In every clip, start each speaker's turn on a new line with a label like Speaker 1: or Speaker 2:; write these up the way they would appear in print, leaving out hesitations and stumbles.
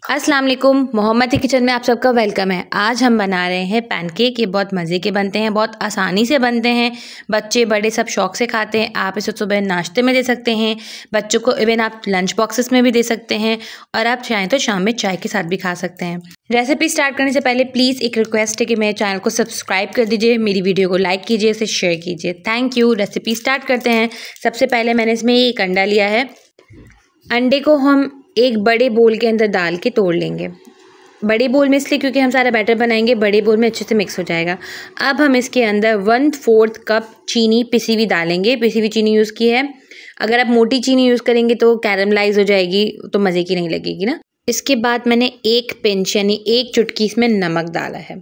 Speaker 1: अस्सलाम वालेकुम, मोहम्मद की किचन में आप सबका वेलकम है। आज हम बना रहे हैं पैनकेक। ये बहुत मज़े के बनते हैं, बहुत आसानी से बनते हैं। बच्चे बड़े सब शौक से खाते हैं। आप इसे सुबह नाश्ते में दे सकते हैं, बच्चों को इवन आप लंच बॉक्सेस में भी दे सकते हैं, और आप चाहें तो शाम में चाय के साथ भी खा सकते हैं। रेसिपी स्टार्ट करने से पहले प्लीज़ एक रिक्वेस्ट है कि मेरे चैनल को सब्सक्राइब कर दीजिए, मेरी वीडियो को लाइक कीजिए, इसे शेयर कीजिए। Thank you. रेसिपी स्टार्ट करते हैं। सबसे पहले मैंने इसमें एक अंडा लिया है। अंडे को हम एक बड़े बोल के अंदर डाल के तोड़ लेंगे। बड़े बोल में इसलिए क्योंकि हम सारा बैटर बनाएंगे, बड़े बोल में अच्छे से मिक्स हो जाएगा। अब हम इसके अंदर 1/4 कप चीनी पिसी हुई डालेंगे। पिसी हुई चीनी यूज़ की है। अगर आप मोटी चीनी यूज़ करेंगे तो कैरमलाइज हो जाएगी, तो मज़े की नहीं लगेगी ना। इसके बाद मैंने 1 पिंच यानी 1 चुटकी इसमें नमक डाला है।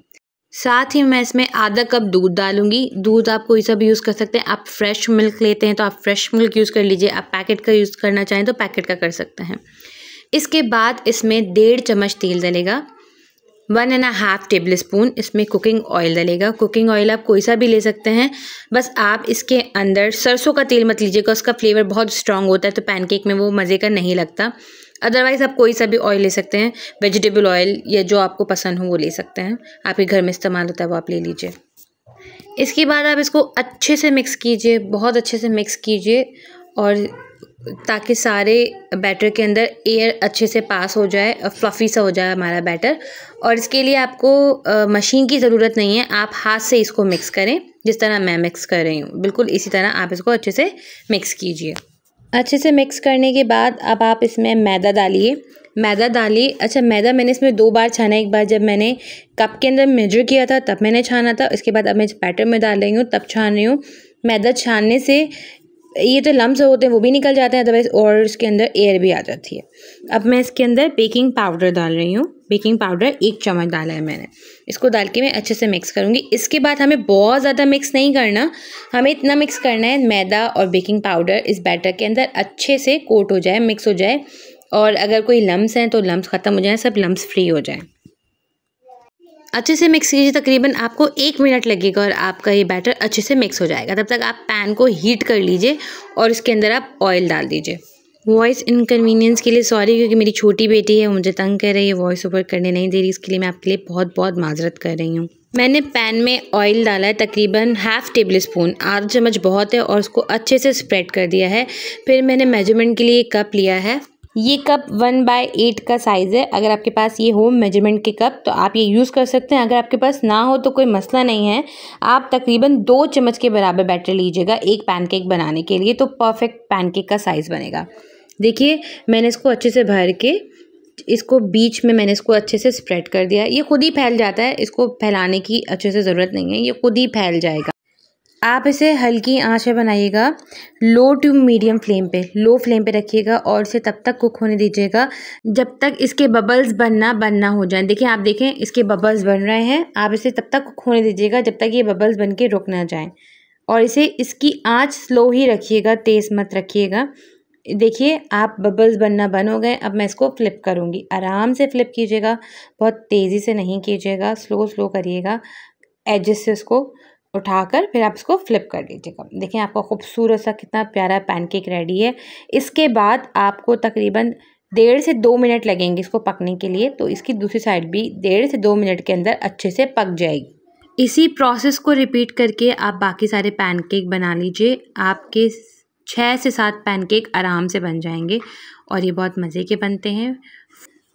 Speaker 1: साथ ही मैं इसमें आधा कप दूध डालूंगी। दूध आप कोई सा भी यूज़ कर सकते हैं। आप फ्रेश मिल्क लेते हैं तो आप फ्रेश मिल्क यूज़ कर लीजिए। आप पैकेट का यूज़ करना चाहें तो पैकेट का कर सकते हैं। इसके बाद इसमें 1.5 चम्मच तेल डलेगा। 1.5 टेबल स्पून इसमें कुकिंग ऑयल डलेगा। कुकिंग ऑयल आप कोई सा भी ले सकते हैं। बस आप इसके अंदर सरसों का तेल मत लीजिएगा, उसका फ्लेवर बहुत स्ट्रॉन्ग होता है तो पैनकेक में वो मज़े का नहीं लगता। अदरवाइज़ आप कोई सा भी ऑयल ले सकते हैं, वेजिटेबल ऑयल या जो आपको पसंद हो वो ले सकते हैं। आपके घर में इस्तेमाल होता है वो आप ले लीजिए। इसके बाद आप इसको अच्छे से मिक्स कीजिए, बहुत अच्छे से मिक्स कीजिए, और ताकि सारे बैटर के अंदर एयर अच्छे से पास हो जाए और फ्लफ़ी सा हो जाए हमारा बैटर। और इसके लिए आपको मशीन की ज़रूरत नहीं है, आप हाथ से इसको मिक्स करें जिस तरह मैं मिक्स कर रही हूँ। बिल्कुल इसी तरह आप इसको अच्छे से मिक्स कीजिए। अच्छे से मिक्स करने के बाद अब आप इसमें मैदा डालिए। मैदा डालिए। अच्छा, मैदा मैंने इसमें 2 बार छाना। एक बार जब मैंने कप के अंदर मेजर किया था तब मैंने छाना था। इसके बाद अब मैं इस बैटर में डाल रही हूँ तब छान रही हूँ। मैदा छानने से ये जो लम्स होते हैं वो भी निकल जाते हैं अदरवाइज, और इसके अंदर एयर भी आ जाती है। अब मैं इसके अंदर बेकिंग पाउडर डाल रही हूँ। बेकिंग पाउडर 1 चम्मच डाला है मैंने। इसको डाल के मैं अच्छे से मिक्स करूँगी। इसके बाद हमें बहुत ज़्यादा मिक्स नहीं करना, हमें इतना मिक्स करना है मैदा और बेकिंग पाउडर इस बैटर के अंदर अच्छे से कोट हो जाए, मिक्स हो जाए, और अगर कोई लम्स हैं तो लम्स ख़त्म हो जाए, सब लम्स फ्री हो जाए। अच्छे से मिक्स कीजिए। तकरीबन आपको 1 मिनट लगेगा और आपका ये बैटर अच्छे से मिक्स हो जाएगा। तब तक आप पैन को हीट कर लीजिए और इसके अंदर आप ऑयल डाल दीजिए। वॉइस इनकन्वीनियंस के लिए सॉरी, क्योंकि मेरी छोटी बेटी है, वो मुझे तंग कर रही है, वॉइस ओवर करने नहीं दे रही। इसके लिए मैं आपके लिए बहुत बहुत माजरत कर रही हूँ। मैंने पैन में ऑयल डाला है तकरीबन 1/2 टेबल स्पून, आधा चम्मच बहुत है, और उसको अच्छे से स्प्रेड कर दिया है। फिर मैंने मेजरमेंट के लिए कप लिया है। ये कप 1/8 का साइज़ है। अगर आपके पास ये हो मेजरमेंट के कप तो आप ये यूज़ कर सकते हैं। अगर आपके पास ना हो तो कोई मसला नहीं है। आप तकरीबन 2 चम्मच के बराबर बैटर लीजिएगा एक पैनकेक बनाने के लिए, तो परफेक्ट पैनकेक का साइज़ बनेगा। देखिए, मैंने इसको अच्छे से भर के इसको बीच में मैंने इसको अच्छे से स्प्रेड कर दिया। ये खुद ही फैल जाता है, इसको फैलाने की अच्छे से ज़रूरत नहीं है, ये खुद ही फैल जाएगा। आप इसे हल्की आंच पे बनाइएगा, लो टू मीडियम फ्लेम पे, लो फ्लेम पे रखिएगा, और इसे तब तक कुक होने दीजिएगा जब तक इसके बबल्स बनना हो जाए। देखिए, आप देखें इसके बबल्स बन रहे हैं। आप इसे तब तक कुक होने दीजिएगा जब तक ये बबल्स बन के रुक ना जाएं, और इसकी आंच स्लो ही रखिएगा, तेज़ मत रखिएगा। देखिए, आप बबल्स बनना बंद हो गए। अब मैं इसको फ्लिप करूँगी। आराम से फ्लिप कीजिएगा, बहुत तेज़ी से नहीं कीजिएगा, स्लो स्लो करिएगा। एजेस से इसको उठाकर फिर आप इसको फ्लिप कर लीजिएगा। देखिए, आपका खूबसूरत सा कितना प्यारा पैनकेक रेडी है। इसके बाद आपको तकरीबन 1.5 से 2 मिनट लगेंगे इसको पकने के लिए, तो इसकी दूसरी साइड भी 1.5 से 2 मिनट के अंदर अच्छे से पक जाएगी। इसी प्रोसेस को रिपीट करके आप बाकी सारे पैनकेक बना लीजिए। आपके 6 से 7 पैनकेक आराम से बन जाएंगे, और ये बहुत मज़े के बनते हैं।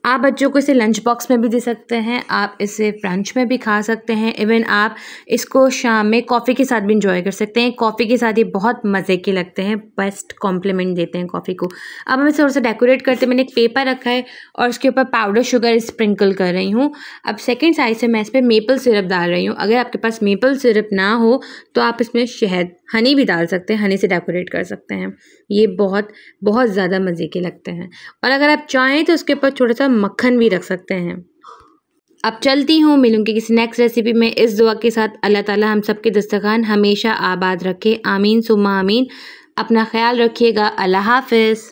Speaker 1: आप बच्चों को इसे लंच बॉक्स में भी दे सकते हैं, आप इसे ब्रंच में भी खा सकते हैं, इवन आप इसको शाम में कॉफ़ी के साथ भी इंजॉय कर सकते हैं। कॉफ़ी के साथ ये बहुत मज़े के लगते हैं, बेस्ट कॉम्प्लीमेंट देते हैं कॉफ़ी को। अब मैं थोड़ा सा डेकोरेट करते मैंने एक पेपर रखा है और उसके ऊपर पाउडर शुगर स्प्रिंकल कर रही हूँ। अब सेकेंड साइड से मैं इस पर मेपल सिरप डाल रही हूँ। अगर आपके पास मेपल सिरप ना हो तो आप इसमें शहद, हनी भी डाल सकते हैं, हनी से डेकोरेट कर सकते हैं। ये बहुत बहुत ज़्यादा मज़े के लगते हैं। और अगर आप चाहें तो उसके ऊपर थोड़ा सा मक्खन भी रख सकते हैं। अब चलती हूँ, मिलूंगी किसी नेक्स्ट रेसिपी में। इस दुआ के साथ अल्लाह ताला हम सबके दस्तरखान हमेशा आबाद रखे। आमीन सुम्मा आमीन। अपना ख्याल रखिएगा। अल्लाह हाफ़िज़।